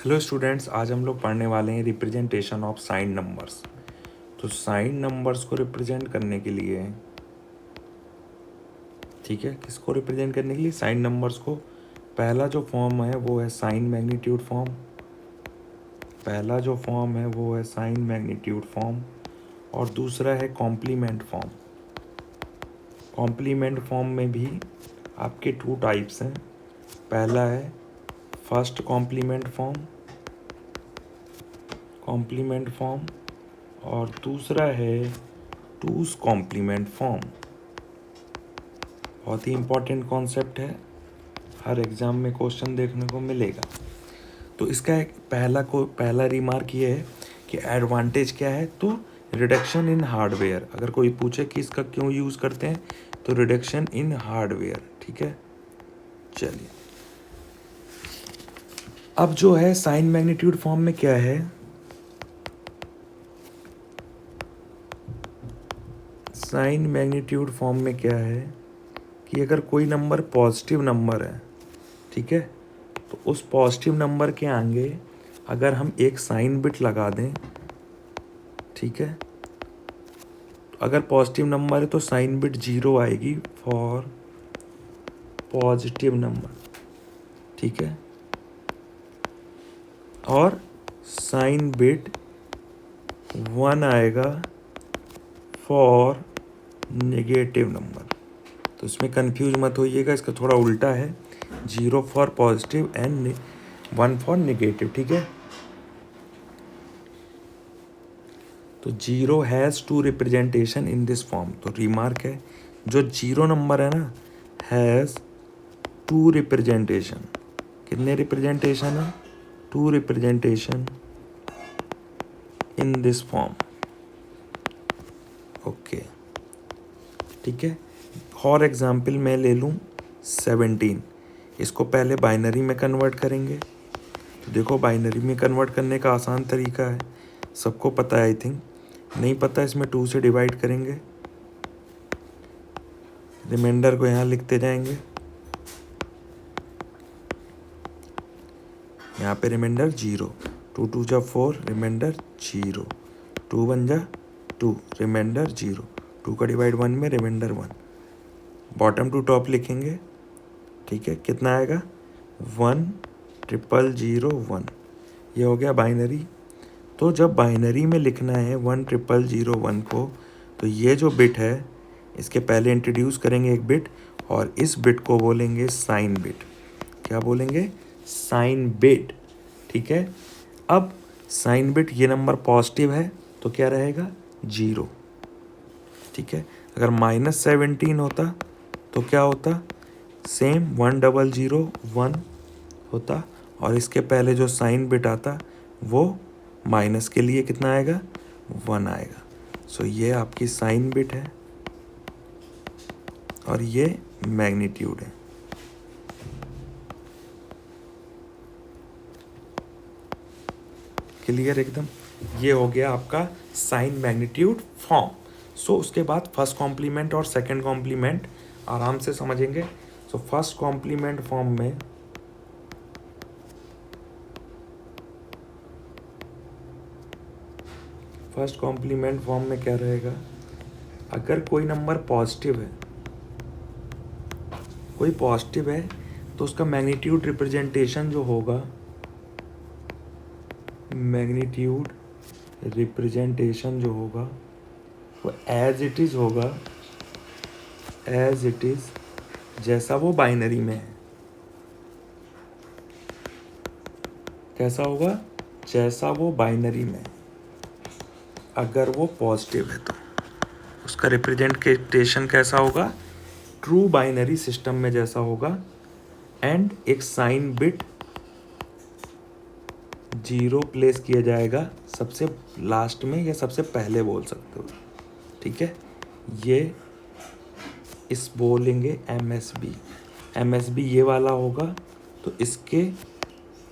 Hello students, आज हम लोग पढ़ने वाले हैं रिप्रेजेंटेशन ऑफ साइन नंबर्स। तो साइन नंबर्स को रिप्रेजेंट करने के लिए, ठीक है, किसको रिप्रेजेंट करने के लिए साइन नंबर्स को, पहला जो फॉर्म है वो है साइन मैग्नीट्यूड फॉर्म। पहला जो फॉर्म है वो है साइन मैग्नीट्यूड फॉर्म और दूसरा है कॉम्प्लीमेंट फॉर्म। कॉम्प्लीमेंट फॉर्म में भी आपके टू टाइप्स हैं। पहला है फर्स्ट कॉम्प्लीमेंट फॉर्म और दूसरा है टूस कॉम्प्लीमेंट फॉर्म। बहुत ही इम्पोर्टेंट कॉन्सेप्ट है, हर एग्ज़ाम में क्वेश्चन देखने को मिलेगा। तो इसका एक पहला रिमार्क ये है कि एडवांटेज क्या है, तो रिडक्शन इन हार्डवेयर। अगर कोई पूछे कि इसका क्यों यूज़ करते हैं, तो रिडक्शन इन हार्डवेयर। ठीक है, चलिए अब जो है साइन मैग्नीट्यूड फॉर्म में क्या है, साइन मैग्नीट्यूड फॉर्म में क्या है कि अगर कोई नंबर पॉजिटिव नंबर है, ठीक है, तो उस पॉजिटिव नंबर के आगे अगर हम एक साइन बिट लगा दें, ठीक है, तो अगर पॉजिटिव नंबर है तो साइन बिट 0 आएगी फॉर पॉजिटिव नंबर, ठीक है, और साइन बिट 1 आएगा फॉर नेगेटिव नंबर। तो इसमें कंफ्यूज मत होइएगा, इसका थोड़ा उल्टा है, 0 for positive and 1 for negative. ठीक है, तो 0 has two representation in this form. तो रिमार्क है, जो 0 नंबर है ना, हैज़ टू रिप्रेजेंटेशन। कितने रिप्रेजेंटेशन है? 2 representation in this form. Okay, ठीक है। फॉर एग्जाम्पल मैं ले लूँ 17, इसको पहले बाइनरी में कन्वर्ट करेंगे। तो देखो, बाइनरी में कन्वर्ट करने का आसान तरीका है, सबको पता है आई थिंक। नहीं पता, इसमें 2 से डिवाइड करेंगे, रिमाइंडर को यहाँ लिखते जाएंगे, यहाँ पे रिमाइंडर 0, 2 2 जा 4, रिमाइंडर 0, 2 1 जा 2, रिमाइंडर 0, 2 का डिवाइड 1 में, रिमाइंडर 1, बॉटम टू टॉप लिखेंगे। ठीक है, कितना आएगा? 1 0 0 0 1। ये हो गया बाइनरी। तो जब बाइनरी में लिखना है 1 0 0 1 को, तो ये जो बिट है इसके पहले इंट्रोड्यूस करेंगे एक बिट, और इस बिट को बोलेंगे साइन बिट। क्या बोलेंगे? Sign bit. ठीक है, अब साइन बिट, ये नंबर पॉजिटिव है तो क्या रहेगा? 0। ठीक है, अगर -17 होता तो क्या होता? सेम 1 0 0 1 होता, और इसके पहले जो साइन बिट आता वो माइनस के लिए कितना आएगा? 1 आएगा। सो ये आपकी साइन बिट है और ये मैग्नीट्यूड है। क्लियर एकदम? ये हो गया आपका साइन मैग्नीट्यूड फॉर्म। सो उसके बाद फर्स्ट कॉम्प्लीमेंट और सेकंड कॉम्प्लीमेंट आराम से समझेंगे। सो फर्स्ट कॉम्प्लीमेंट फॉर्म में क्या रहेगा? अगर कोई नंबर पॉजिटिव है, तो उसका मैग्नीट्यूड रिप्रेजेंटेशन जो होगा, वो एज इट इज़ होगा, जैसा वो बाइनरी में है। कैसा होगा? जैसा वो बाइनरी में है। अगर वो पॉजिटिव है तो उसका रिप्रेजेंटेशन कैसा होगा? ट्रू बाइनरी सिस्टम में जैसा होगा, एंड एक साइन बिट 0 प्लेस किया जाएगा सबसे लास्ट में या सबसे पहले बोल सकते हो। ठीक है, ये इस बोलेंगे MSB ये वाला होगा, तो इसके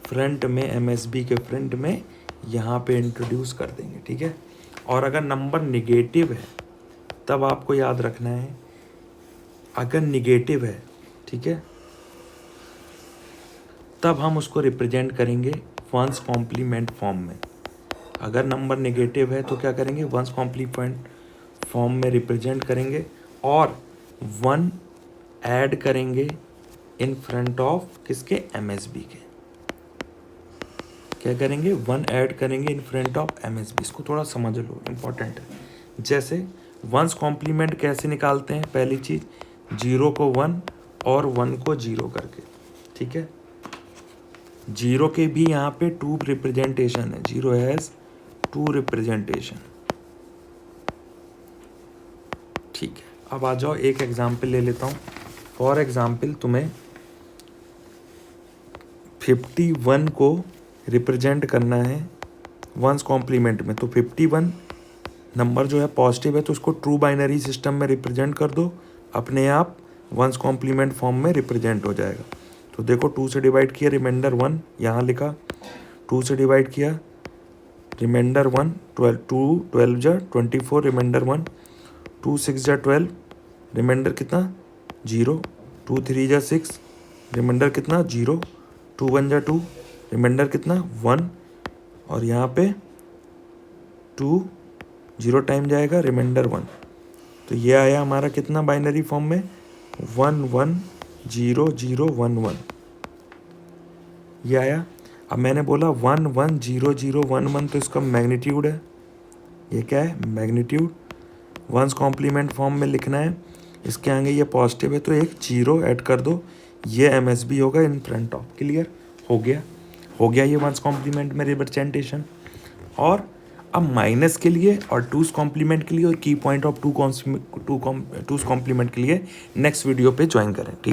फ्रंट में, MSB के फ्रंट में यहाँ पे इंट्रोड्यूस कर देंगे। ठीक है, और अगर नंबर निगेटिव है तब आपको याद रखना है, अगर निगेटिव है, ठीक है, तब हम उसको रिप्रेजेंट करेंगे वंस कॉम्प्लीमेंट फॉर्म में। अगर नंबर नेगेटिव है तो क्या करेंगे, वंस कॉम्प्लीमेंट फॉर्म में रिप्रेजेंट करेंगे और 1 ऐड करेंगे इन फ्रंट ऑफ किसके, MSB के। क्या करेंगे, 1 ऐड करेंगे इन फ्रंट ऑफ MSB। इसको थोड़ा समझ लो, इंपॉर्टेंट है। जैसे वंस कॉम्प्लीमेंट कैसे निकालते हैं, पहली चीज 0 को 1 और 1 को 0 करके, ठीक है। 0 के भी यहाँ पे 2 रिप्रेजेंटेशन है, 0 हैज 2 रिप्रेजेंटेशन, ठीक है। अब आ जाओ, एक एग्जाम्पल ले लेता हूँ। फॉर एग्जाम्पल तुम्हें 51 को रिप्रेजेंट करना है वंस कॉम्प्लीमेंट में, तो 51 नंबर जो है पॉजिटिव है तो उसको ट्रू बाइनरी सिस्टम में रिप्रेजेंट कर दो, अपने आप वंस कॉम्प्लीमेंट फॉर्म में रिप्रेजेंट हो जाएगा। तो देखो 2 से डिवाइड किया, रिमाइंडर 1 यहाँ लिखा, 2 से डिवाइड किया, रिमाइंडर 1, 12, 2 12 जा 24, रिमाइंडर 1, 2 6 जा 12, रिमाइंडर कितना 0, 2 3 जा 6, रिमाइंडर कितना 0, 2 1 जा 2, रिमाइंडर कितना 1, और यहाँ पे 2 0 टाइम जाएगा, रिमाइंडर 1। तो ये आया हमारा कितना बाइनरी फॉर्म में, 1 1 0 0 1 1, ये आया। अब मैंने बोला 1 1 0 0 1 1, तो इसका मैग्नीट्यूड है, ये क्या है, मैग्नीट्यूड। वंस कॉम्प्लीमेंट फॉर्म में लिखना है, इसके आगे ये पॉजिटिव है तो एक 0 ऐड कर दो, ये MSB होगा इन फ्रंट ऑफ। क्लियर हो गया ये वंस कॉम्प्लीमेंट में रिप्रेजेंटेशन। और अब माइनस के लिए और टूस कॉम्प्लीमेंट के लिए और की पॉइंट ऑफ टूस कॉम्प्लीमेंट के लिए नेक्स्ट वीडियो पे ज्वाइन करें, ठीक है।